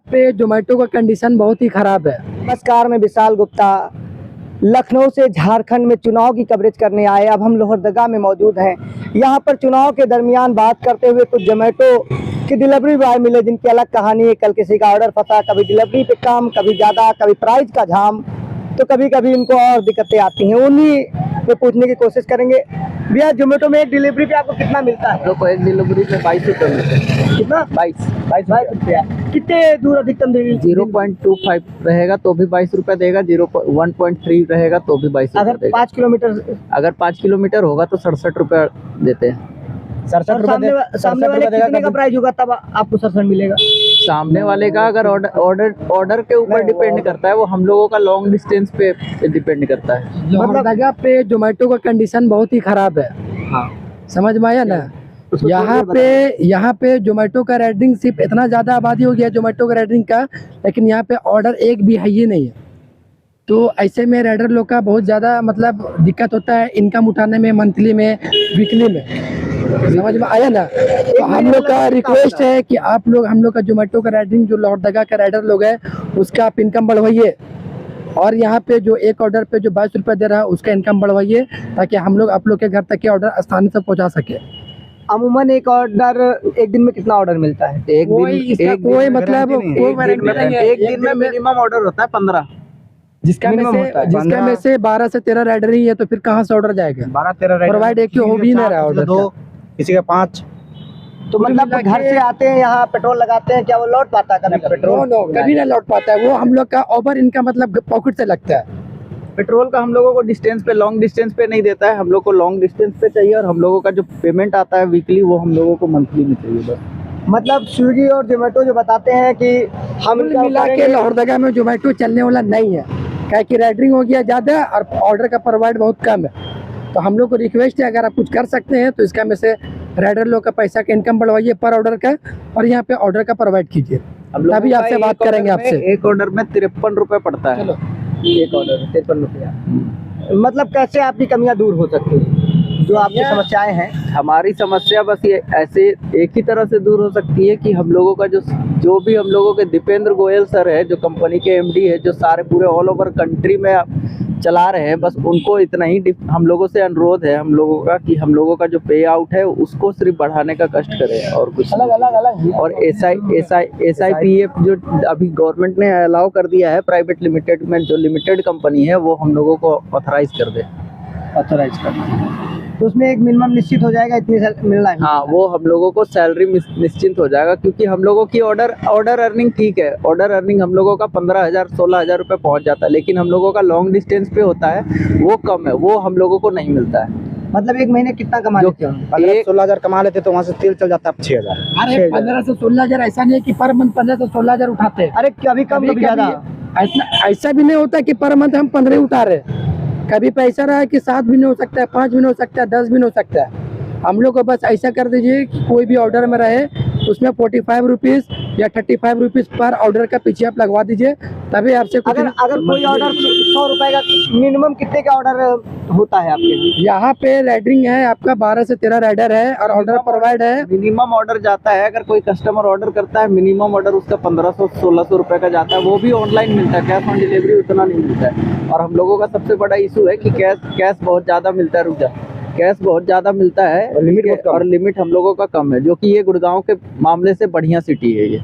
पे जोमेटो का कंडीशन बहुत ही खराब है। नमस्कार, मैं विशाल गुप्ता लखनऊ से झारखंड में चुनाव की कवरेज करने आए। अब हम लोहरदगा में मौजूद हैं। यहाँ पर चुनाव के दरमियान बात करते हुए कुछ जोमेटो के डिलीवरी बॉय मिले जिनकी अलग कहानी है। कल किसी का ऑर्डर फंसा, कभी डिलीवरी पे कम, कभी ज़्यादा, कभी प्राइस का झाम, तो कभी कभी इनको और दिक्कतें आती हैं। उन्हीं पे पूछने की कोशिश करेंगे। भैया, जोमेटो में एक डिलीवरी पे आपको कितना मिलता है? तो एक डिलीवरी पे 22 रुपये मिलते हैं। कितना? 22 रुपया। कितने दूर अधिकतम? 0.25 रहेगा तो भी 22 रुपये देगा, 1.3 रहेगा तो भी 22 अगर रुपये 5 किलोमीटर? अगर 5 किलोमीटर होगा तो 67 रुपये देते हैं। 67 रुपये। सामने वाले कितने का प्राइस होगा तब आपको 67 मिलेगा? सामने वाले का अगर ऑर्डर के ऊपर डिपेंड करता है, वो हम लोगों का लॉन्ग डिस्टेंस पे डिपेंड करता है। लोहरदगा पे जोमेटो का कंडीशन बहुत ही खराब है। हाँ, समझ में आया ना? यहाँ पे जोमेटो का रेटिंग सिर्फ इतना ज़्यादा आबादी हो गया जोमेटो का रेटिंग का, लेकिन यहाँ पे ऑर्डर एक भी है ही नहीं है। तो ऐसे में राइडर लोग का बहुत ज़्यादा मतलब दिक्कत होता है इनकम उठाने में, मंथली में, वीकली में। समझ में आया ना? तो हम लोग का रिक्वेस्ट है कि आप लोग हम लोग का जोमेटो का रेटिंग जो लोहरदगा का राइडर लोग है उसका आप इनकम बढ़वाइए, और यहाँ पे जो एक ऑर्डर पे जो 22 रुपये दे रहा है उसका इनकम बढ़वाइए, ताकि हम लोग आप लोग के घर तक के ऑर्डर आसानी से पहुँचा सके। अमूमन एक ऑर्डर, एक दिन में कितना ऑर्डर मिलता है? एक दिन कोई मतलब एक दिन में मिनिमम ऑर्डर होता है 15, जिसका में से 12 से 13 राइडर ही है, तो फिर कहाँ से ऑर्डर जाएगा? 12-13 प्रोवाइड एक हो भी नहीं रहा ऑर्डर, 2 किसी का 5। तो मतलब घर से आते हैं, यहाँ पेट्रोल लगाते हैं, क्या वो लौट पाता है? कभी पेट्रोल कभी नहीं लौट पाता है। वो हम लोग का ओवर इनका मतलब पॉकेट से लगता है। पेट्रोल का हम लोगों को डिस्टेंस पे, लॉन्ग डिस्टेंस पे नहीं देता है। हम लोग को लॉन्ग डिस्टेंस पे चाहिए, और हम लोगों का जो पेमेंट आता है वीकली वो हम लोगों को मंथली में चाहिए बस। मतलब स्विगी और जोमेटो जो बताते हैं कि हम मिला के लोहरदगा में जोमेटो चलने वाला नहीं है, क्या कि राइडरिंग हो गया ज़्यादा और ऑर्डर का प्रोवाइड बहुत कम है। तो हम लोग को रिक्वेस्ट है, अगर आप कुछ कर सकते हैं तो इसका में से राइडर लोग का पैसा का इनकम बढ़वाइए पर ऑर्डर का, और यहाँ पे ऑर्डर का प्रोवाइड कीजिए, तभी आपसे बात करेंगे आपसे। एक ऑर्डर में 53 रुपये पड़ता है। एक ऑर्डर 53 रुपया। मतलब कैसे आपकी कमियां दूर हो सकती हैं, जो आपकी समस्याएं हैं? हमारी समस्या बस ये ऐसे एक ही तरह से दूर हो सकती है कि हम लोगों का जो भी हम लोगों के दीपेंद्र गोयल सर है, जो कंपनी के एमडी है, जो सारे पूरे ऑल ओवर कंट्री में चला रहे हैं, बस उनको इतना ही हम लोगों से अनुरोध है हम लोगों का कि हम लोगों का जो पे आउट है उसको सिर्फ बढ़ाने का कष्ट करें, और कुछ अलग। और SIPF जो अभी गवर्नमेंट ने अलाउ कर दिया है, प्राइवेट लिमिटेड में जो लिमिटेड कंपनी है वो हम लोगों को ऑथराइज कर दे। ऑथराइज करना तो उसमें एक मिनिमम निश्चित हो जाएगा, इतनी मिलना है। हाँ, वो हम लोगों को सैलरी निश्चिंत हो जाएगा, क्योंकि हम लोगों की ऑर्डर अर्निंग ठीक है। ऑर्डर अर्निंग हम लोगों का 15,000-16,000 रुपये पहुँच जाता है, लेकिन हम लोगों का लॉन्ग डिस्टेंस पे होता है वो कम है, वो हम लोगों को नहीं मिलता है। मतलब एक महीने कितना कमा लेते हो? 15-16,0000 कमा लेते तो वहाँ से तेल चल जाता है 6,000। अरे 15 से 16,000 ऐसा नहीं है कि पर मंथ 15 से 16,000 उठाते हैं। अरे कभी कम कभी ज्यादा, ऐसा भी नहीं होता कि पर मंथ हम 15 उठा रहे। कभी पैसा रहा है कि 7 भी नहीं हो सकता है, 5 भी नहीं हो सकता है, 10 भी नहीं हो सकता है। हम लोग को बस ऐसा कर दीजिए कि कोई भी ऑर्डर में रहे उसमें 45 रुपीज़ या 35 रुपीज़ पर ऑर्डर का पीछे आप लगवा दीजिए, तभी आपसे कुछ। अगर कोई ऑर्डर 100 रुपए का, मिनिमम कितने का ऑर्डर होता है आपके? यहाँ पे राइडरिंग है आपका 12 से 13 राइडर है, और ऑर्डर प्रोवाइड है। मिनिमम ऑर्डर जाता है, अगर कोई कस्टमर ऑर्डर करता है मिनिमम ऑर्डर उसका 1500-1600 रुपये का जाता है, वो भी ऑनलाइन मिलता है, कैश ऑन डिलीवरी उतना नहीं मिलता है। और हम लोगों का सबसे बड़ा इशू है कि कैश बहुत ज़्यादा मिलता है, कैश बहुत ज़्यादा मिलता है और लिमिट हम लोगों का कम है, जो कि ये गुड़गांव के मामले से बढ़िया सिटी है। ये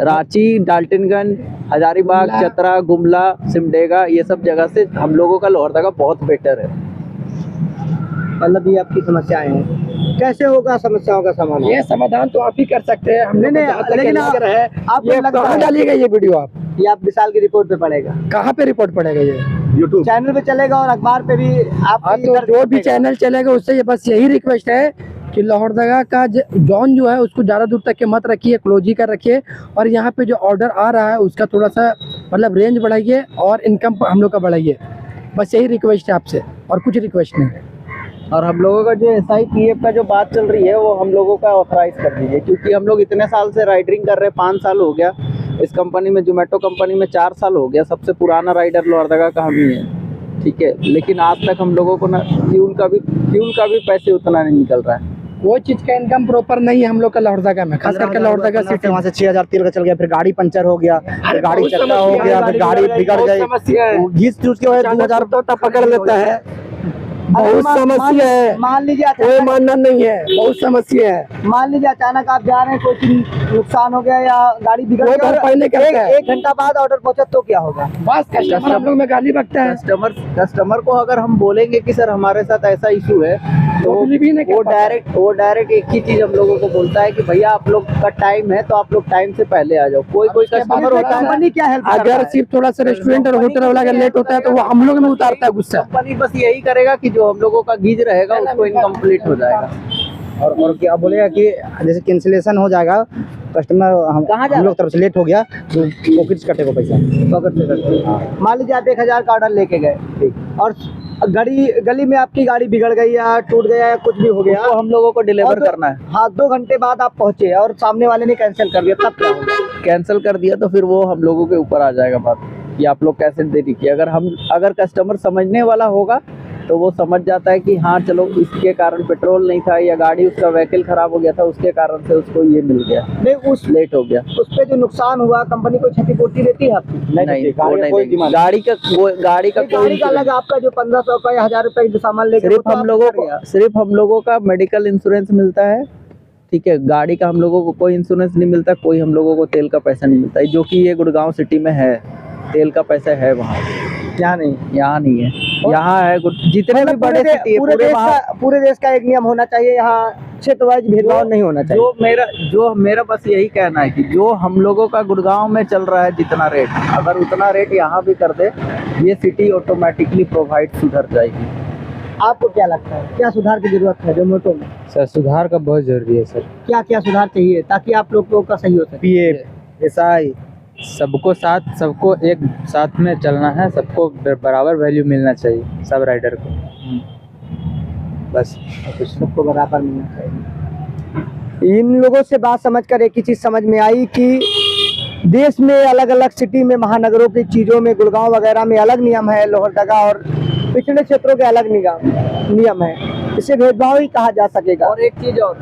रांची, डाल्टनगंज, हजारीबाग, चतरा, गुमला, सिमडेगा, ये सब जगह से हम लोगों का लोहरदगा बहुत बेटर है। मतलब ये आपकी समस्याएं हैं, कैसे होगा समस्याओं का समाधान? ये समाधान तो आप ही कर सकते हैं। हम लेकिन आप कहाँ डालिएगा ये वीडियो? ये आप विशाल की रिपोर्ट पे पड़ेगा। कहाँ पे रिपोर्ट पड़ेगा? ये YouTube चैनल पे चलेगा और अखबार पे भी। आप तो जो भी चैनल चलेगा उससे ये बस यही रिक्वेस्ट है कि लोहरदगा का जॉन जो है उसको ज़्यादा दूर तक के मत रखिए, क्लोज ही कर रखिए, और यहाँ पे जो ऑर्डर आ रहा है उसका थोड़ा सा मतलब रेंज बढ़ाइए और इनकम हम लोग का बढ़ाइए। बस यही रिक्वेस्ट है आपसे, और कुछ रिक्वेस्ट नहीं है। और हम लोगों का जो SIPF का जो बात चल रही है वो हम लोगों का ऑथराइज कर दीजिए, क्योंकि हम लोग इतने साल से राइडरिंग कर रहे हैं। 5 साल हो गया इस कंपनी में, जोमेटो कंपनी में 4 साल हो गया। सबसे पुराना राइडर लोहरदगा का हम ही है, ठीक है। लेकिन आज तक हम लोगों को ना फ्यूल का भी पैसे उतना नहीं निकल रहा है। वो चीज का इनकम प्रॉपर नहीं है हम लोग का लोहरदगा में, खास करके लोहरदगा सिटी। वहाँ से 6,000 तेल का चल गया, फिर गाड़ी पंचर हो गया, फिर गाड़ी बहुत चक्का हो समस्या गया, है, फिर गाड़ी बिगड़ गई, घिस चूस के वजह 2000 तो पकड़ लेता है। बहुत समस्या है, मान लीजिए कोई अचानक, मानना नहीं है, बहुत समस्या है। मान लीजिए अचानक आप जा रहे हैं, कोई चीज नुकसान हो गया या गाड़ी बिगड़ वो गई और भरपाई नहीं करता है। एक घंटा बाद ऑर्डर पहुंचा तो क्या होगा? बस कस्टमर हम लोग में गाली बकता है। कस्टमर को अगर हम बोलेंगे कि सर हमारे साथ ऐसा इशू है, तो वो बिलीव ही नहीं कर वो पाता। डायरेक्ट एक ही चीज हम लोगों को बोलता है कि भैया आप लोग का टाइम है तो आप लोग टाइम से पहले आ जाओ। कोई कस्टमर होता है, कंपनी क्या हेल्प अगर सिर्फ थोड़ा सा रेस्टोरेंट और होटल वाला अगर लेट होता है तो वो हम लोग में उतारता है गुस्सा। कंपनी बस यही करेगा कि जो हम लोगों का गीज रहेगा उसको इनकम्प्लीट हो जाएगा। और क्या बोलेगा कि जैसे कैंसिलेशन हो जाएगा, कस्टमर हम लोग तरफ से लेट हो गया तो पॉकेट से कटेगा पैसा, पॉकेट से कटेगा। मान लीजिए आप 1000 का ऑर्डर लेके गए और गली में आपकी गाड़ी बिगड़ गई या टूट गया या कुछ भी हो गया, तो हम लोगों को डिलीवर और करना है। हाँ, 2 घंटे बाद आप पहुंचे और सामने वाले ने कैंसिल कर दिया, तब क्या होगा? कैंसिल कर दिया तो फिर वो हम लोगों के ऊपर आ जाएगा बात कि आप लोग कैसे देरी किए। अगर कस्टमर समझने वाला होगा तो वो समझ जाता है कि हाँ चलो इसके कारण पेट्रोल नहीं था या गाड़ी उसका व्हीकल खराब हो गया था, उसके कारण से उसको ये मिल गया, नहीं, उस लेट हो गया। उस पे जो नुकसान हुआ कंपनी को क्षतिपूर्ति देती है आपकी? नहीं, वो नहीं देगी। गाड़ी का अलग, आपका जो 1500 का या 1000 रुपए का सामान लेके सिर्फ हम लोगों का मेडिकल इंश्योरेंस मिलता है, ठीक है। गाड़ी का हम लोगों को कोई इंश्योरेंस नहीं मिलता, कोई हम लोगों को तेल का पैसा नहीं मिलता, जो कि ये गुड़गांव सिटी में है। तेल का पैसा है वहाँ, यहाँ नहीं है। यहाँ है जितने भी बड़े सिटी है पूरे देश का एक नियम होना चाहिए, यहाँ क्षेत्र वाइज भेदभाव नहीं होना चाहिए। जो मेरा बस यही कहना है कि जो हम लोगों का गुड़गांव में चल रहा है जितना रेट, अगर उतना रेट यहाँ भी कर दे, ये सिटी ऑटोमेटिकली प्रोवाइड सुधर जाएगी। आपको क्या लगता है, क्या सुधार की जरूरत है जोमेटो में? सर सुधार का बहुत जरूरी है सर। क्या क्या सुधार चाहिए ताकि आप लोगों का सही हो सके? पीएफ, एसआई, सबको एक साथ में चलना है, सबको बराबर वैल्यू मिलना चाहिए, सब राइडर को। बस कुछ सबको बराबर मिलना चाहिए। इन लोगों से बात समझकर एक ही चीज समझ में आई कि देश में अलग अलग सिटी में, महानगरों की चीजों में, गुड़गांव वगैरह में अलग नियम है, लोहरदगा और पिछड़े क्षेत्रों के अलग नियम है। इसे भेदभाव ही कहा जा सकेगा। और एक चीज और,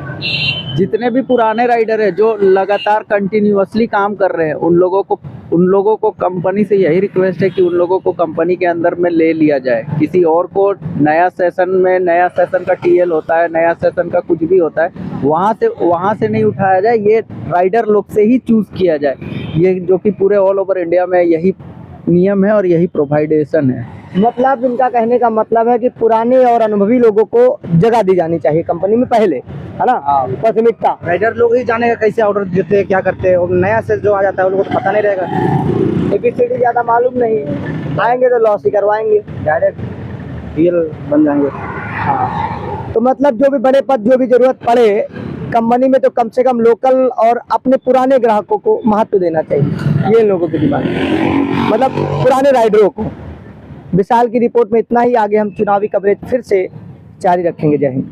जितने भी पुराने राइडर है जो लगातार कंटिन्यूअसली काम कर रहे हैं, उन लोगों को कंपनी से यही रिक्वेस्ट है कि उन लोगों को कंपनी के अंदर में ले लिया जाए। किसी और को नया सेशन का टीएल होता है, नया सेशन का कुछ भी होता है, वहाँ से नहीं उठाया जाए, ये राइडर लोग से ही चूज किया जाए। ये जो कि पूरे ऑल ओवर इंडिया में यही नियम है और यही प्रोवाइडेशन है। मतलब इनका कहने का मतलब है कि पुराने और अनुभवी लोगों को जगह दी जानी चाहिए कंपनी में पहले, है ना? प्राथमिकता राइडर लोग ही जानेगा कैसे ऑर्डर देते हैं, क्या करते हैं, और नया से जो आ जाता है उन लोगों को पता नहीं रहेगा। एबीसीडी ज्यादा मालूम नहीं, आएंगे तो लॉस ही करवाएंगे, डायरेक्ट डीएल बन जाएंगे। तो मतलब जो भी बड़े पद, जो भी जरूरत पड़े कंपनी में, तो कम से कम लोकल और अपने पुराने ग्राहकों को महत्व देना चाहिए, ये लोगों की डिमांड, मतलब पुराने राइडरों को। विशाल की रिपोर्ट में इतना ही। आगे हम चुनावी कवरेज फिर से जारी रखेंगे। जय हिंद।